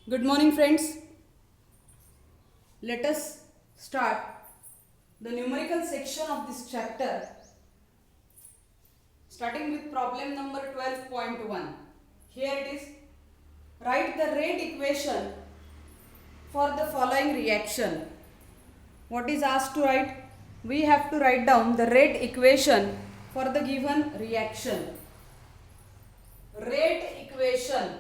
Good morning, friends. Let us start the numerical section of this chapter, starting with problem number 12.1. Here it is. Write the rate equation for the following reaction. What is asked to write? We have to write down the rate equation for the given reaction. Rate equation.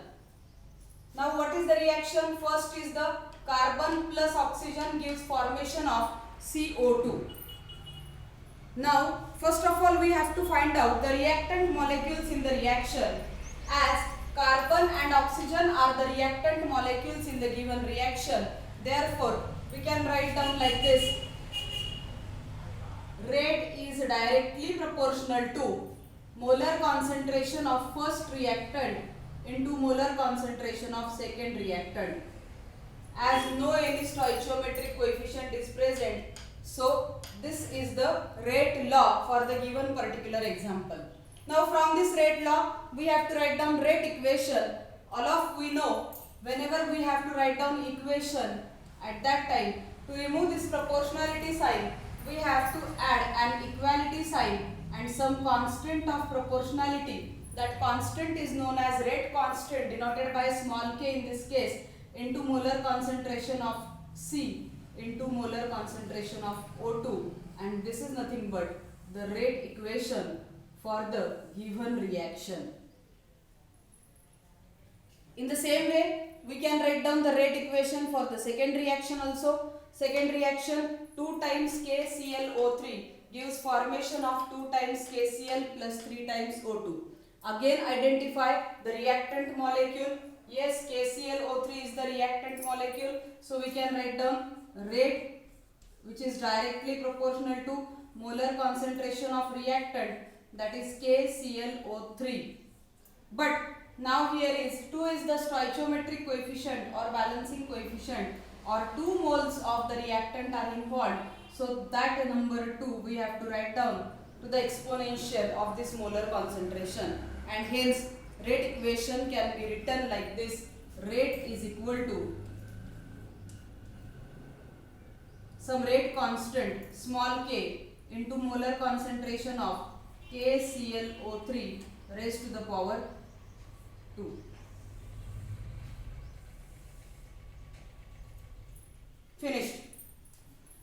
Now what is the reaction? First is the carbon plus oxygen gives formation of CO2. Now first of all we have to find out the reactant molecules in the reaction, as carbon and oxygen are the reactant molecules in the given reaction. Therefore we can write down like this: rate is directly proportional to molar concentration of first reactant into molar concentration of second reactant. As no any stoichiometric coefficient is present, so this is the rate law for the given particular example. Now from this rate law we have to write down rate equation. All of we know, whenever we have to write down equation, at that time to remove this proportionality sign we have to add an equality sign and some constant of proportionality. That constant is known as rate constant, denoted by small k in this case, into molar concentration of C into molar concentration of O2, and this is nothing but the rate equation for the given reaction. In the same way we can write down the rate equation for the second reaction also. Second reaction, 2 times KClO3 gives formation of 2 times KCl plus 3 times O2. Again identify the reactant molecule. Yes, KClO3 is the reactant molecule, so we can write down rate which is directly proportional to molar concentration of reactant, that is KClO3. But now here is 2 is the stoichiometric coefficient or balancing coefficient, or 2 moles of the reactant are involved, so that number 2 we have to write down to the exponential of this molar concentration, and hence rate equation can be written like this: rate is equal to some rate constant small k into molar concentration of KClO3 raised to the power 2. Finished.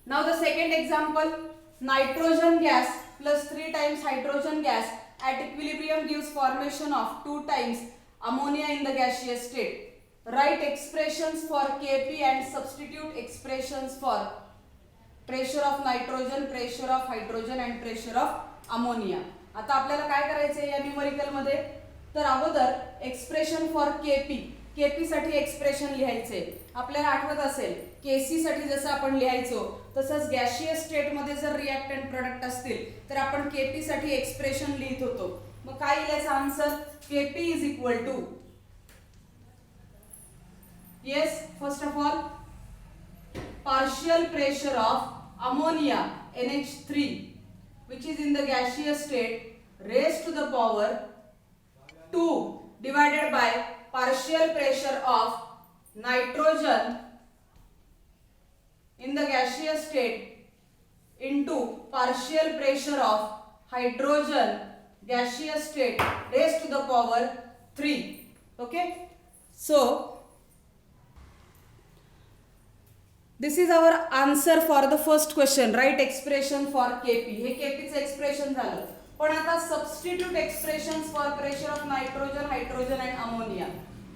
Now the second example, nitrogen gas plus 3 times hydrogen gas at equilibrium gives formation of 2 times ammonia in the gaseous state. Write expressions for Kp and substitute expressions for pressure of nitrogen, pressure of hydrogen and pressure of ammonia. आता आपल्याला काय करायचं आहे या numerical मध्ये? तर अगोदर expression for KP साठी एक्सप्रेशन लिहायचे. आपल्याला आठवत असेल केसी साठी जसं आपण लिहायचो तसंच गॅशियस स्टेट मध्ये जर रिएक्टंट प्रोडक्ट असतील तर आपण केपी साठी एक्सप्रेशन लिहित होतो. मग काय लिहायचं answer? KP is equal to, yes, first of all partial pressure of ammonia NH3 which is in the gaseous state raised to the power 2 divided by partial pressure of nitrogen in the gaseous state into partial pressure of hydrogen gaseous state raised to the power 3. Okay, so this is our answer for the first question. Write expression for Kp. हे Kp चे expression झालं. पण आता substitute expressions for pressure of nitrogen, hydrogen and ammonia.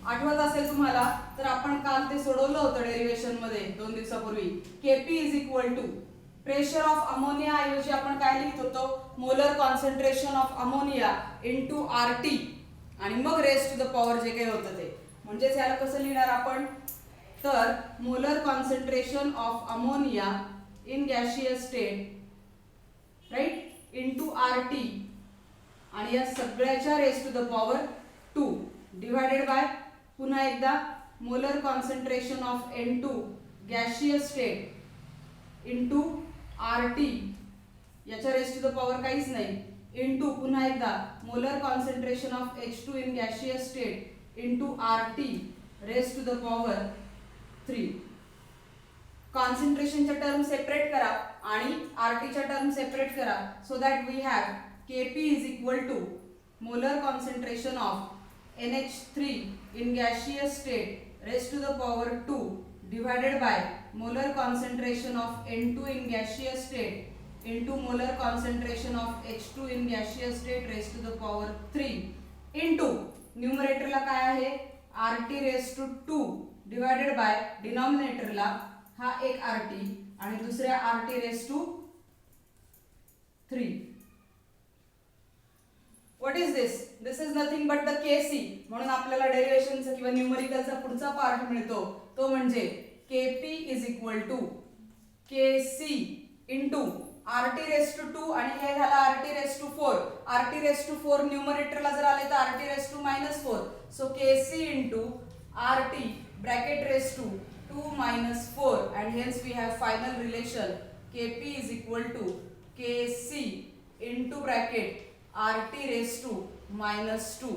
आठवत असेल तुम्हाला तर आपण काल ते सोडवलं होतं डेरिव्हेशन मध्ये 2 दिवसापूर्वी. Kp is equal to pressure of ammonia ऐवजी आपण काय लिहित होतो? Molar concentration of ammonia into RT आणि मग रेस टू द पॉवर जे काही होतं ते. म्हणजे याला कसं लिहिणार आपण? तर molar concentration of ammonia in gaseous state right into RT आणि या सगळ्याच्या raise to the power 2 divided by पुन्हा एकदा molar concentration of N2 gaseous state into RT याच्या रेस टू द पॉवर काहीच नाही इनटू पुन्हा एकदा molar concentration of H2 in gaseous state into RT raise to the power 3. कॉन्सन्ट्रेशनच्या term separate करा आणि आरटीच्या टर्म सेपरेट करा, so that we have Kp is equal to molar concentration of NH3 in gaseous state raised to the power 2 divided by molar concentration of N2 in gaseous state into molar concentration of H2 in gaseous state raised to the power 3 into numerator ला काय आहे RT raised to 2 divided by denominator ला हा एक RT आणि दुसऱ्या RT raised to 3. What is this? This is nothing but the Kc. म्हणून आपल्याला डेरिव्हेशनचा किंवा न्यूमरिकलचा पुढचा पार्ट मिळतो तो म्हणजे Kp is equal to Kc into RT raised to 2 आणि हे झाला RT raised to 4. RT raised to 4 न्यूमरेटरला जर आले तर RT raised to -4. So Kc into RT bracket raised to 2 minus 4 and hence we have final relation Kp is equal to Kc into bracket RT raised to -2.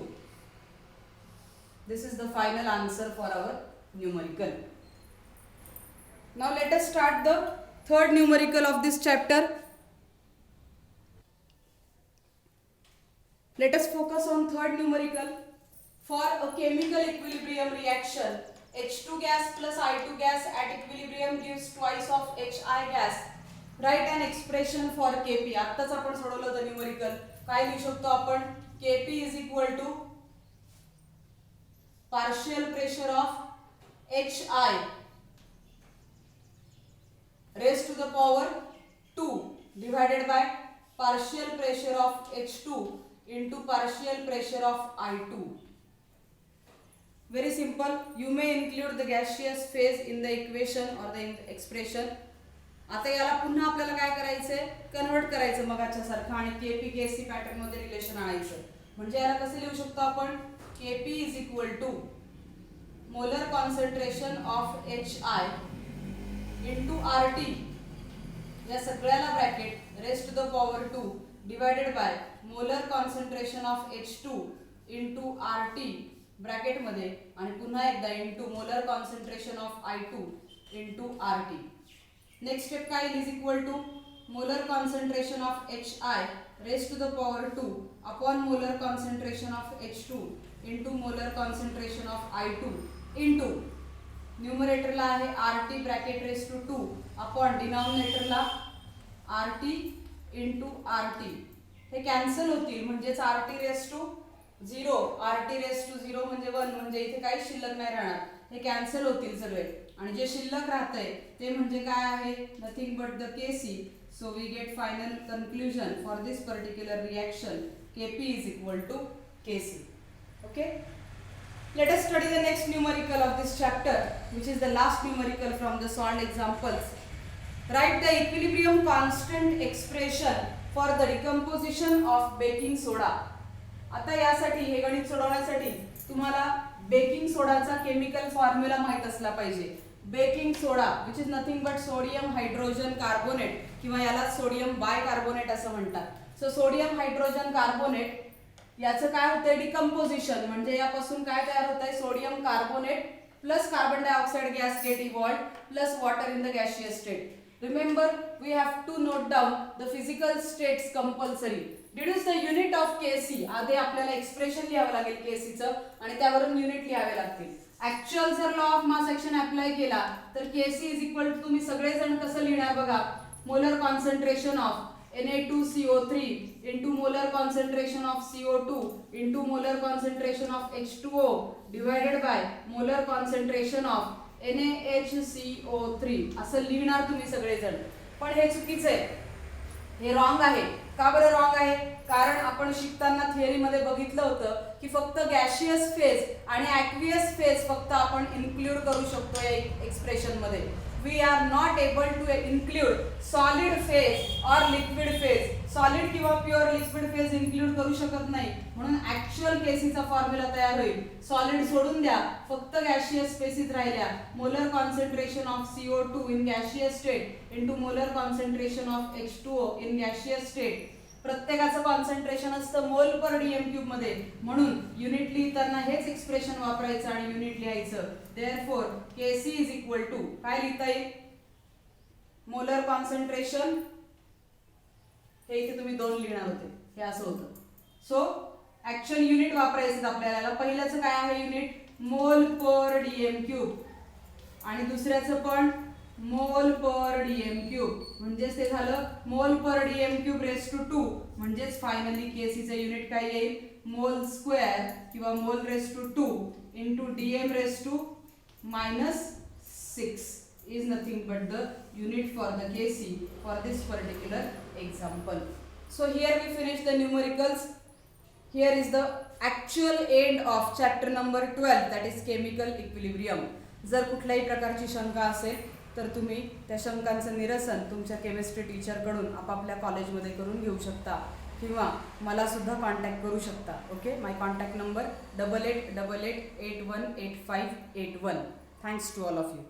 This is the final answer for our numerical. Now let us start the third numerical of this chapter. Let us focus on third numerical. For a chemical equilibrium reaction, H2 gas plus I2 gas at equilibrium gives twice of HI gas. Write an expression for Kp. आत्ताच आपण सोडवलं होतं numerical. काय लिहू शकतो आपण Kp is equal to partial pressure of HI raise to the power 2 divided by partial pressure of H2 into partial pressure of I2. Very simple. You may include the gaseous phase in the equation or the expression. आता याला पुन्हा आपल्याला काय करायचंय convert करायचं मगाच्या सारखं आणि Kp Kc pattern मध्ये रिलेशन आणायचं. म्हणजे याला कसं लिहू शकतो आपण Kp is equal to molar concentration of HI into RT या सगळ्याला bracket raise to the power 2 divided by molar concentration of H2 into RT bracket मध्ये आणि पुन्हा एकदा into molar concentration of I2 into RT. Next step काय is equal to molar concentration of HI raise to the power 2 upon molar concentration of H2 into molar concentration of I2 into न्यूमरेटरला आहे RT bracket raise to 2 upon डिनॉमिनेटरला RT into RT. हे cancel होतील म्हणजेच RT raise to 0 RT raise to 0 म्हणजे 1 म्हणजे इथे काही शिल्लक नाही राहणार. हे कॅन्सल होतील सगळे आणि जे शिल्लक राहतंय ते म्हणजे काय आहे nothing but the Kc. So we get final conclusion for this particular reaction Kp is equal to Kc. Okay, let us study the next numerical of this chapter, which is the last numerical from the solved examples. Write the equilibrium constant expression for the decomposition of baking soda. आता यासाठी हे गणित सोडवण्यासाठी तुम्हाला baking सोडाचा chemical formula माहित असला पाहिजे. Baking soda which is nothing but sodium hydrogen carbonate किंवा याला सोडियम बायकार्बोनेट असं म्हणतात. सो सोडियम हायड्रोजन कार्बोनेट याचं काय होतंय डिकम्पोजिशन म्हणजे यापासून काय तयार होतंय sodium carbonate plus carbon dioxide gas get evolved plus water in the gaseous state. Remember, we have to note down the physical states compulsory. Deduce the unit of Kc. आधी आपल्याला एक्सप्रेशन लिहावं लागेल Kc चं आणि त्यावरून unit लिहावे लागतील. Actual जर law of mass action apply केला तर Kc इज इक्वल टू तुम्ही सगळेजण कसं लिहिणार बघा molar concentration of Na2CO3 into molar concentration of CO2 into molar concentration of H2O divided by molar concentration of NaHCO3 असं लिहिणार तुम्ही सगळेजण. पण हे चुकीचं आहे, हे रॉंग आहे. का बरं रॉंग आहे? कारण आपण शिकताना थिअरी मध्ये बघितलं होतं की फक्त गॅशियस फेज आणि ॲक्वियस फेज फक्त आपण इन्क्लूड करू शकतो या एक्सप्रेशन मध्ये. We are not able to include solid phase और लिक्विड फेज. सॉलिड किंवा प्युअर लिक्विड फेज इन्क्लूड करू शकत नाही म्हणून ऍक्च्युअल केसीचा फॉर्म्युला तयार होईल. सॉलिड सोडून द्या फक्त गॅशियस स्पेसिस राहिल्या molar concentration of CO2 in gaseous state into molar concentration of H2O in gaseous state प्रत्येकाचं कॉन्सन्ट्रेशन असतं मोल पर डीएम क्यूब मध्ये, म्हणून युनिट लिहिताना हेच एक्सप्रेशन वापरायचं आणि युनिट लिहायचं. Therefore Kc is equal to काय लिहिता येईल, मोलर कॉन्सन्ट्रेशन, हे इथे तुम्ही 2 लिहिणार होते, हे असं होतं. सो ऍक्च्युअल युनिट वापरायचं आपल्याला. पहिल्याचं काय आहे युनिट, मोल पर डीएम क्यूब, आणि दुसऱ्याचं पण मोल पर डीएम क्यूब, म्हणजेच ते झालं मोल पर डीएम क्यूब रेस टू 2, म्हणजेच फायनली केसीचं युनिट काय येईल, मोल स्क्वेअर किंवा mole raise to 2 into DM raise to -6 is nothing but the unit for the Kc for this particular example. So here we finish the numericals. Here is the actual end of chapter number 12, that is chemical equilibrium. जर कुठल्याही प्रकारची शंका असेल तर तुम्ही त्या शंकांचं निरसन तुमच्या केमिस्ट्री टीचरकडून आपापल्या कॉलेजमध्ये करून घेऊ शकता किंवा मला सुद्धा कॉन्टॅक्ट करू शकता. Okay, my contact number 8888818581. Thanks to all of you.